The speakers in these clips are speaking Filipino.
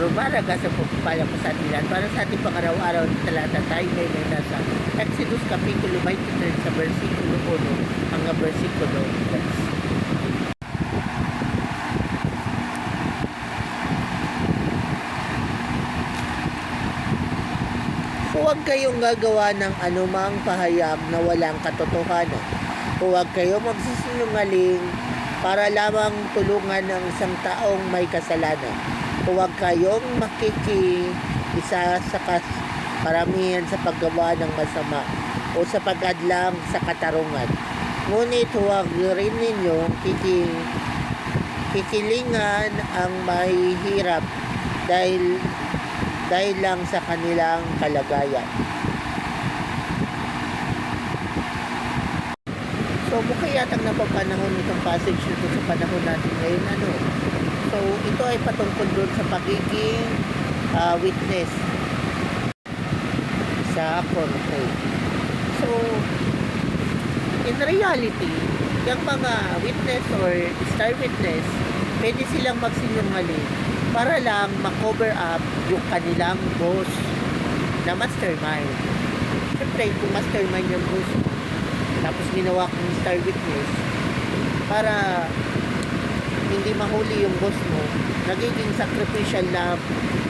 Rumaraga sa pagpapala ko sa atilan para sa ating pang-araw-araw na talata tayo ngayon nasa Exodus Kapitulo 23 sa versikulo 1 hanggang versikulo 10. Huwag kayong gagawa ng anumang pahayag na walang katotohanan. Huwag kayong magsisinungaling para lamang tulungan ng isang taong may kasalanan. Huwag kayong makikiisa sa paramihan sa paggawa ng masama o sa pag-adlang sa katarungan. Ngunit huwag rin ninyong kikilingan ang mahihirap dahil lang sa kanilang kalagayan. So, mukha yatang napapanahon itong passage nito sa panahon natin ngayon. So, ito ay patungkol doon sa pagiging witness sa korte. So, in reality, yung mga witness or star witness, pwede silang magsinungaling para lang ma-cover up yung kanilang boss na mastermind. Siyempre, kung mastermind yung boss, tapos ginawa kong star witness para hindi mahuli yung boss mo, nagiging sacrificial na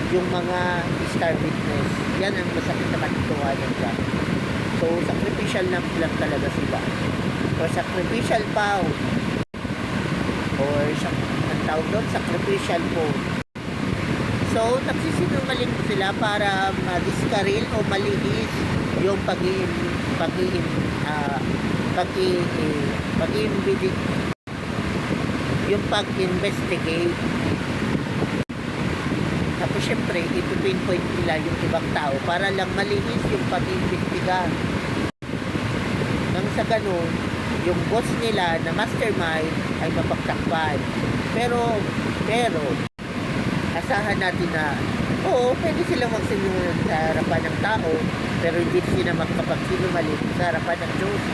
yung mga star witness. Yan ang masakit na katotohanan dyan. So, sacrificial lang talaga sila. Or sacrificial pound. Or ang tawag doon, sacrificial phone. So, nagsisinungaling sila para ma-discarril o malihis yung pag-investigate. Tapos syempre, ipipinpoint nila yung ibang tao para lang malihis yung pag-imbestiga. Nang sa ganun, yung boss nila na mastermind ay mapagtakpan. Pero, asahan natin na, oo, pwede silang magsinungaling sa harapan ng tao, pero hindi sila magkapagsinungaling sa harapan ng Diyos.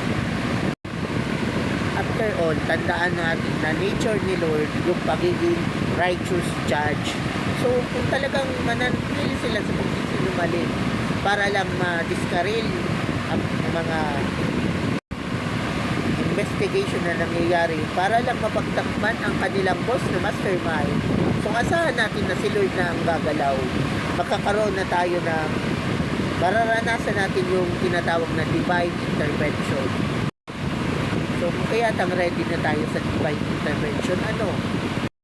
After all, tandaan natin na nature ni Lord yung pagiging righteous judge. So, kung talagang mananatili sila sa pagsisinungaling para lang ma-discarril ang mga investigation na nangyayari, para lang mapagtakpan ang kanilang boss na mastermind, kung asahan natin na si Lord na ang gagalaw, makakaroon na tayo ng mararanasan natin yung tinatawag na divine intervention. So, kaya ready na tayo sa divine intervention.